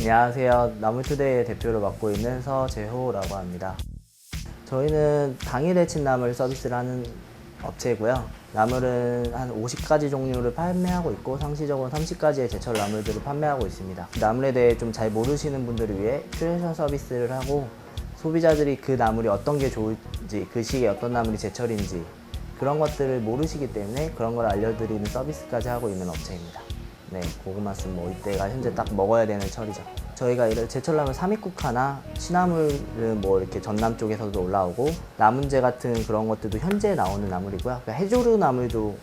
안녕하세요. 나물투데이의 대표를 맡고 있는 서재호라고 합니다. 저희는 당일 데친 나물 서비스를 하는 업체고요. 나물은 한 50가지 종류를 판매하고 있고 상시적으로 30가지의 제철 나물들을 판매하고 있습니다. 나물에 대해 좀 잘 모르시는 분들을 위해 큐레이션 서비스를 하고 소비자들이 그 나물이 어떤 게 좋을지, 그 시기에 어떤 나물이 제철인지 그런 것들을 모르시기 때문에 그런 걸 알려드리는 서비스까지 하고 있는 업체입니다. 네, 고구마 순 이때가 현재 딱 먹어야 되는 철이죠. 저희가 이런 제철나물 삼입국화나 시나물은 이렇게 전남 쪽에서도 올라오고 남은제 같은 그런 것들도 현재 나오는 나물이고요. 그러니까 해조류 나물도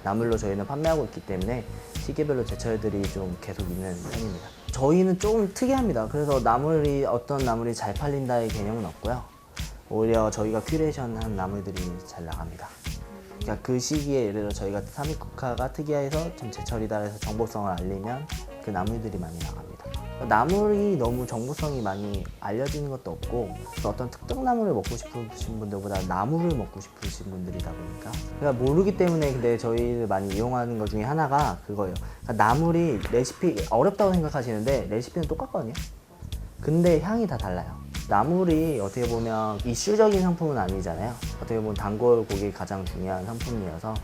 나물로 저희는 판매하고 있기 때문에 시기별로 제철들이 좀 계속 있는 편입니다. 저희는 좀 특이합니다. 그래서 어떤 나물이 잘 팔린다의 개념은 없고요. 오히려 저희가 큐레이션한 나물들이 잘 나갑니다. 그러니까 그 시기에 예를 들어 저희가 삼입국화가 특이해서 좀 제철이다 해서 정보성을 알리면 그 나물들이 많이 나갑니다. 나물이 너무 정보성이 많이 알려지는 것도 없고 어떤 특정 나물을 먹고 싶으신 분들보다 나물을 먹고 싶으신 분들이다 보니까 그러니까 모르기 때문에 근데 저희를 많이 이용하는 것 중에 하나가 그거예요. 그러니까 나물이 레시피 어렵다고 생각하시는데 레시피는 똑같거든요. 근데 향이 다 달라요. 나물이 어떻게 보면 이슈적인 상품은 아니잖아요. 어떻게 보면 단골 고객이 가장 중요한 상품이어서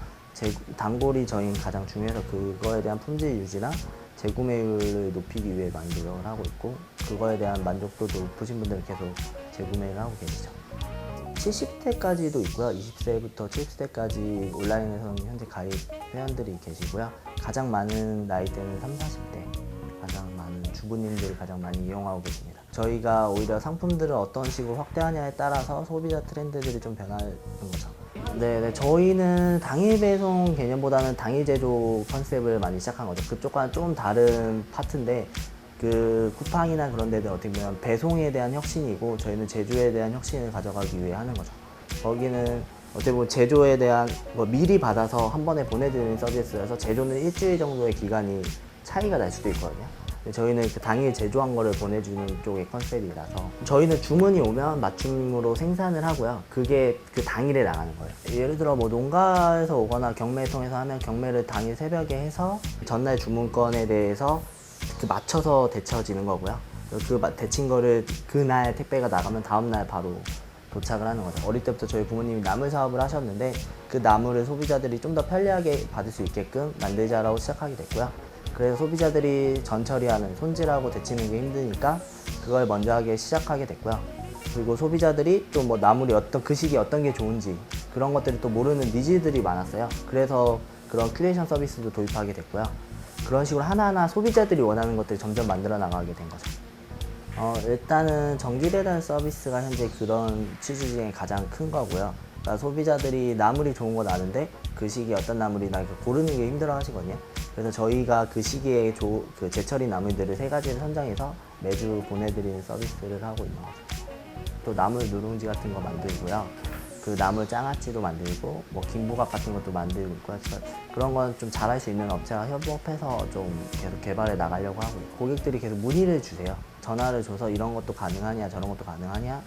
단골이 저희는 가장 중요해서 그거에 대한 품질 유지나 재구매율을 높이기 위해 많이 노력을 하고 있고 그거에 대한 만족도도 높으신 분들은 계속 재구매를 하고 계시죠. 70대까지도 있고요. 20세부터 70세까지 온라인에서는 현재 가입 회원들이 계시고요. 가장 많은 나이대는 30, 40대 가장 많은 주부님들이 가장 많이 이용하고 계십니다. 저희가 오히려 상품들을 어떤 식으로 확대하냐에 따라서 소비자 트렌드들이 좀 변하는 거죠. 네, 저희는 당일 배송 개념보다는 당일 제조 컨셉을 많이 시작한 거죠. 그쪽과는 좀 다른 파트인데 그 쿠팡이나 그런 데들 어떻게 보면 배송에 대한 혁신이고 저희는 제조에 대한 혁신을 가져가기 위해 하는 거죠. 거기는 어떻게 보면 제조에 대한 미리 받아서 한 번에 보내드리는 서비스여서 제조는 일주일 정도의 기간이 차이가 날 수도 있거든요. 저희는 그 당일 제조한 거를 보내주는 쪽의 컨셉이라서 저희는 주문이 오면 맞춤으로 생산을 하고요. 그게 그 당일에 나가는 거예요. 예를 들어 농가에서 오거나 경매 통해서 하면 경매를 당일 새벽에 해서 전날 주문건에 대해서 맞춰서 데쳐지는 거고요. 그 데친 거를 그날 택배가 나가면 다음날 바로 도착을 하는 거죠. 어릴 때부터 저희 부모님이 나물 사업을 하셨는데 그 나물을 소비자들이 좀 더 편리하게 받을 수 있게끔 만들자라고 시작하게 됐고요. 그래서 소비자들이 전처리하는 손질하고 데치는 게 힘드니까 그걸 먼저 하기 시작하게 됐고요. 그리고 소비자들이 또 나물이 그 시기에 어떤 게 좋은지 그런 것들을 또 모르는 니즈들이 많았어요. 그래서 그런 큐레이션 서비스도 도입하게 됐고요. 그런 식으로 하나하나 소비자들이 원하는 것들을 점점 만들어 나가게 된 거죠. 일단은 정기배달 서비스가 현재 그런 취지 중에 가장 큰 거고요. 그러니까 소비자들이 나물이 좋은 건 아는데 그 시기에 어떤 나물이나 고르는 게 힘들어 하시거든요. 그래서 저희가 그 시기에 그 제철인 나물들을 3가지를 선정해서 매주 보내드리는 서비스를 하고 있는 거죠. 또 나물 누룽지 같은 거 만들고요. 그 나물 장아찌도 만들고 김부각 같은 것도 만들고 있고요. 그런 건 좀 잘할 수 있는 업체와 협업해서 좀 계속 개발해 나가려고 하고 고객들이 계속 문의를 주세요. 전화를 줘서 이런 것도 가능하냐 저런 것도 가능하냐.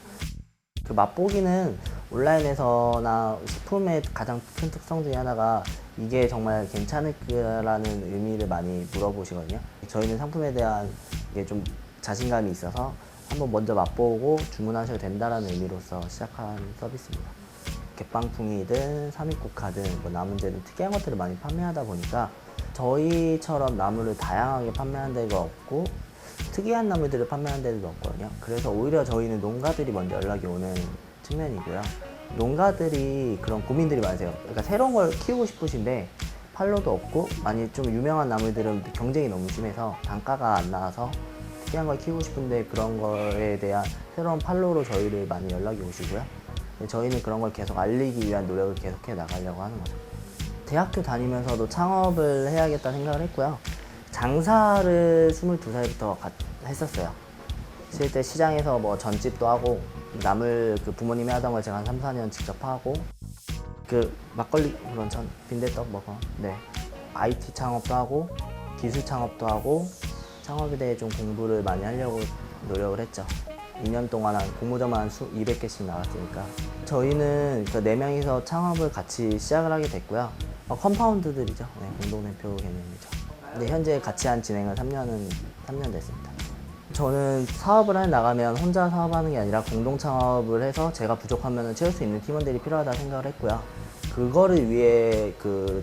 그 맛보기는 온라인에서나 식품의 가장 큰 특성 중에 하나가 이게 정말 괜찮을까라는 의미를 많이 물어보시거든요. 저희는 상품에 대한 이게 좀 자신감이 있어서 한번 먼저 맛보고 주문하셔도 된다는 의미로서 시작한 서비스입니다. 갯방풍이든 삼입국화든 남은제든 특이한 것들을 많이 판매하다 보니까 저희처럼 나물을 다양하게 판매하는 데가 없고 특이한 나물들을 판매하는 데도 없거든요. 그래서 오히려 저희는 농가들이 먼저 연락이 오는 측면이고요. 농가들이 그런 고민들이 많으세요. 그러니까 새로운 걸 키우고 싶으신데 팔로도 없고 많이 좀 유명한 나물들은 경쟁이 너무 심해서 단가가 안 나와서 특이한 걸 키우고 싶은데 그런 거에 대한 새로운 팔로로 저희를 많이 연락이 오시고요. 저희는 그런 걸 계속 알리기 위한 노력을 계속해 나가려고 하는 거죠. 대학교 다니면서도 창업을 해야겠다는 생각을 했고요. 장사를 22살부터 했었어요. 실제 시장에서 전집도 하고 나물 부모님이 하던 걸 제가 한 3, 4년 직접 하고 막걸리 그런 빈대떡 네. IT 창업도 하고 기술 창업도 하고 창업에 대해 좀 공부를 많이 하려고 노력을 했죠. 2년 동안 공모전만 한 200개씩 나왔으니까 저희는 4명이서 창업을 같이 시작을 하게 됐고요. 컴파운드들이죠. 네, 공동대표 개념이죠. 근데 현재 같이 한 진행은 3년 됐습니다. 저는 사업을 나가면 혼자 사업하는 게 아니라 공동 창업을 해서 제가 부족하면 채울 수 있는 팀원들이 필요하다 생각을 했고요. 그거를 위해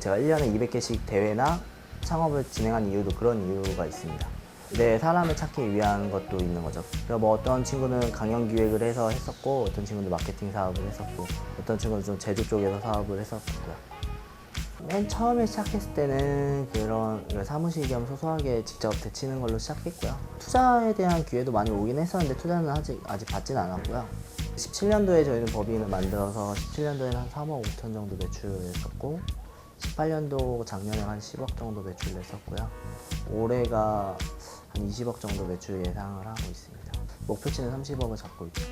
제가 1년에 200개씩 대회나 창업을 진행한 이유도 그런 이유가 있습니다. 내 사람을 찾기 위한 것도 있는 거죠. 그러니까 뭐 어떤 친구는 강연 기획을 해서 했었고, 어떤 친구는 마케팅 사업을 했었고, 어떤 친구는 좀 제조 쪽에서 사업을 했었고요. 맨 처음에 시작했을 때는 그런 사무실 겸 소소하게 직접 데치는 걸로 시작했고요. 투자에 대한 기회도 많이 오긴 했었는데 투자는 아직 받지는 않았고요. 17년도에 저희는 법인을 만들어서 17년도에는 한 3억 5천 정도 매출을 했었고, 18년도 작년에 한 10억 정도 매출을 했었고요. 올해가 한 20억 정도 매출 예상을 하고 있습니다. 목표치는 30억을 잡고 있죠.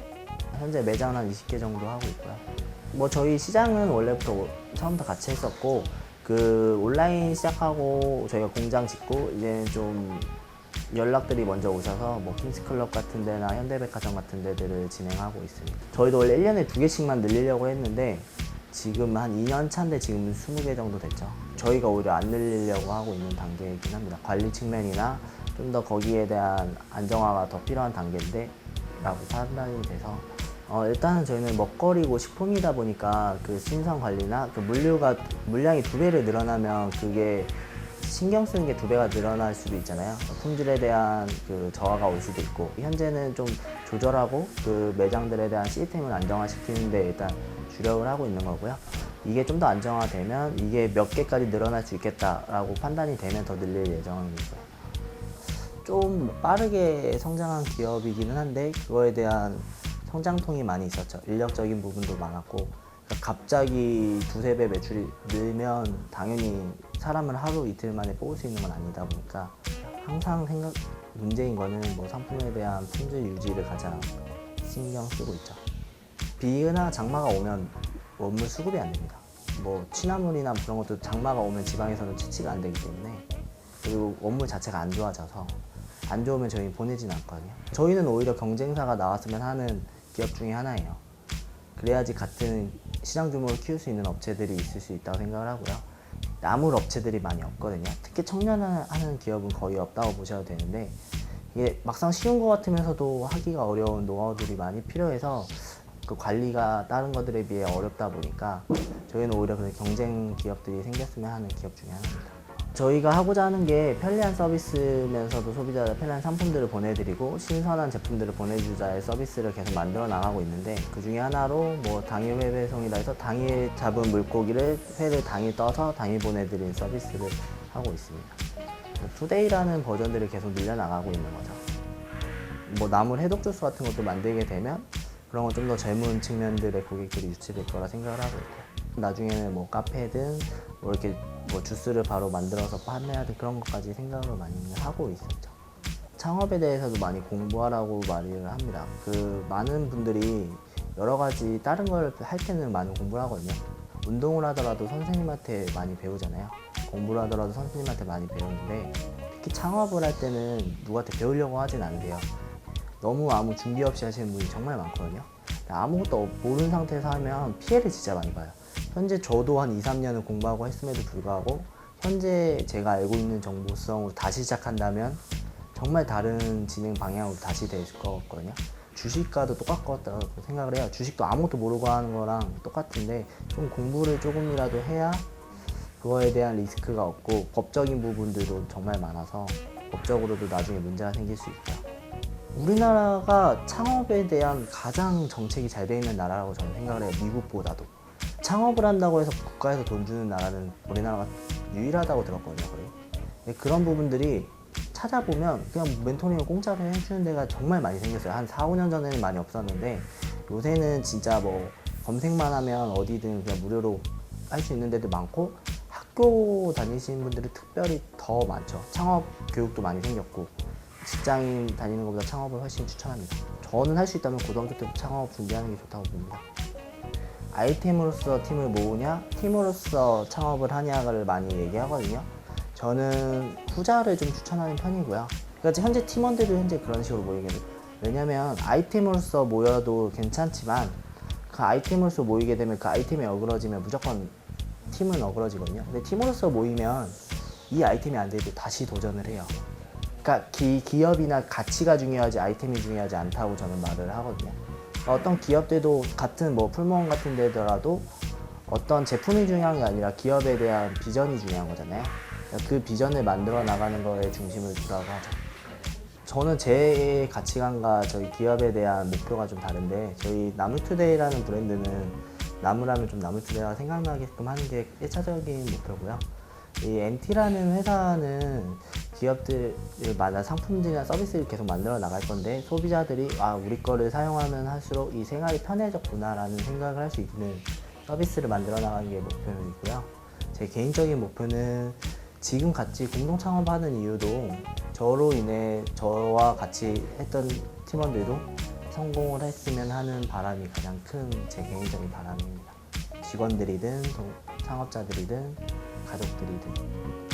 현재 매장은 한 20개 정도 하고 있고요. 뭐 저희 시장은 원래부터 처음부터 같이 했었고, 온라인 시작하고 저희가 공장 짓고 이제는 좀 연락들이 먼저 오셔서 뭐 킹스클럽 같은 데나 현대백화점 같은 데들을 진행하고 있습니다. 저희도 원래 1년에 2개씩만 늘리려고 했는데 지금 한 2년 차인데 지금 20개 정도 됐죠. 저희가 오히려 안 늘리려고 하고 있는 단계이긴 합니다. 관리 측면이나 좀 더 거기에 대한 안정화가 더 필요한 단계인데 라고 판단이 돼서 일단은 저희는 먹거리고 식품이다 보니까 신선 관리나 물량이 2배로 늘어나면 그게 신경 쓰는 게 2배가 늘어날 수도 있잖아요. 품질에 대한 저하가 올 수도 있고, 현재는 좀 조절하고 매장들에 대한 시스템을 안정화시키는 데 일단 주력을 하고 있는 거고요. 이게 좀 더 안정화되면 이게 몇 개까지 늘어날 수 있겠다라고 판단이 되면 더 늘릴 예정입니다. 좀 빠르게 성장한 기업이기는 한데 그거에 대한 성장통이 많이 있었죠. 인력적인 부분도 많았고, 그러니까 갑자기 2~3배 매출이 늘면 당연히 사람을 하루 이틀 만에 뽑을 수 있는 건 아니다 보니까 항상 문제인 거는 뭐 상품에 대한 품질 유지를 가장 신경 쓰고 있죠. 비나 장마가 오면 원물 수급이 안 됩니다. 뭐 취나물이나 그런 것도 장마가 오면 지방에서는 채취가 안 되기 때문에, 그리고 원물 자체가 안 좋아져서 안 좋으면 저희 보내진 않거든요. 저희는 오히려 경쟁사가 나왔으면 하는 기업 중에 하나예요. 그래야지 같은 시장 규모를 키울 수 있는 업체들이 있을 수 있다고 생각을 하고요. 나물 업체들이 많이 없거든요. 특히 청년하는 기업은 거의 없다고 보셔도 되는데, 이게 막상 쉬운 것 같으면서도 하기가 어려운 노하우들이 많이 필요해서 관리가 다른 것들에 비해 어렵다 보니까 저희는 오히려 그런 경쟁 기업들이 생겼으면 하는 기업 중에 하나입니다. 저희가 하고자 하는 게 편리한 서비스면서도 소비자에 편리한 상품들을 보내드리고 신선한 제품들을 보내주자의 서비스를 계속 만들어 나가고 있는데, 그 중에 하나로 뭐 당일 회 배송이라 해서 당일 잡은 물고기를 회를 당일 떠서 당일 보내드리는 서비스를 하고 있습니다. 투데이라는 버전들을 계속 늘려나가고 있는 거죠. 뭐 나물 해독 주스 같은 것도 만들게 되면 그런 건 좀 더 젊은 측면들의 고객들이 유치될 거라 생각을 하고 있고, 나중에는 뭐 카페든 뭐 이렇게 뭐 주스를 바로 만들어서 판매하든 그런 것까지 생각을 많이 하고 있었죠. 창업에 대해서도 많이 공부하라고 말을 합니다. 많은 분들이 여러 가지 다른 걸 할 때는 많이 공부를 하거든요. 운동을 하더라도 선생님한테 많이 배우잖아요. 공부를 하더라도 선생님한테 많이 배우는데, 특히 창업을 할 때는 누구한테 배우려고 하진 않으세요. 너무 아무 준비 없이 하시는 분이 정말 많거든요. 아무것도 모르는 상태에서 하면 피해를 진짜 많이 봐요. 현재 저도 한 2~3년을 공부하고 했음에도 불구하고 현재 제가 알고 있는 정보성으로 다시 시작한다면 정말 다른 진행 방향으로 다시 될 것 같거든요. 주식과도 똑같다고 생각을 해요. 주식도 아무것도 모르고 하는 거랑 똑같은데 좀 공부를 조금이라도 해야 그거에 대한 리스크가 없고, 법적인 부분들도 정말 많아서 법적으로도 나중에 문제가 생길 수 있고요. 우리나라가 창업에 대한 가장 정책이 잘 돼 있는 나라라고 저는 생각을 해요. 미국보다도. 창업을 한다고 해서 국가에서 돈 주는 나라는 우리나라가 유일하다고 들었거든요. 근데 그런 부분들이 찾아보면 그냥 멘토링을 공짜로 해주는 데가 정말 많이 생겼어요. 한 4~5년 전에는 많이 없었는데 요새는 진짜 뭐 검색만 하면 어디든 그냥 무료로 할 수 있는 데도 많고, 학교 다니시는 분들은 특별히 더 많죠. 창업 교육도 많이 생겼고, 직장인 다니는 것보다 창업을 훨씬 추천합니다. 저는 할 수 있다면 고등학교 때부터 창업 준비하는 게 좋다고 봅니다. 아이템으로서 팀을 모으냐, 팀으로서 창업을 하냐를 많이 얘기하거든요. 저는 후자를 좀 추천하는 편이고요. 그러니까 현재 팀원들도 현재 그런 식으로 모이게 돼요. 왜냐면 아이템으로서 모여도 괜찮지만 그 아이템으로서 모이게 되면 그 아이템이 어그러지면 무조건 팀은 어그러지거든요. 근데 팀으로서 모이면 이 아이템이 안 돼도 다시 도전을 해요. 그러니까 기업이나 가치가 중요하지 아이템이 중요하지 않다고 저는 말을 하거든요. 어떤 기업들도 같은 뭐 풀무원 같은 데더라도 어떤 제품이 중요한 게 아니라 기업에 대한 비전이 중요한 거잖아요. 그 비전을 만들어 나가는 거에 중심을 두라고 하죠. 저는 제 가치관과 저희 기업에 대한 목표가 좀 다른데, 저희 나무투데이라는 브랜드는 나무라면 좀 나무투데이가 생각나게끔 하는 게 1차적인 목표고요. 이 MT라는 회사는 기업들마다 상품들이나 서비스를 계속 만들어 나갈 건데, 소비자들이 우리 거를 사용하면 할수록 이 생활이 편해졌구나 라는 생각을 할 수 있는 서비스를 만들어 나가는 게 목표이고요. 제 개인적인 목표는 지금 같이 공동 창업하는 이유도 저로 인해 저와 같이 했던 팀원들도 성공을 했으면 하는 바람이 가장 큰 제 개인적인 바람입니다. 직원들이든 창업자들이든 가족들이든.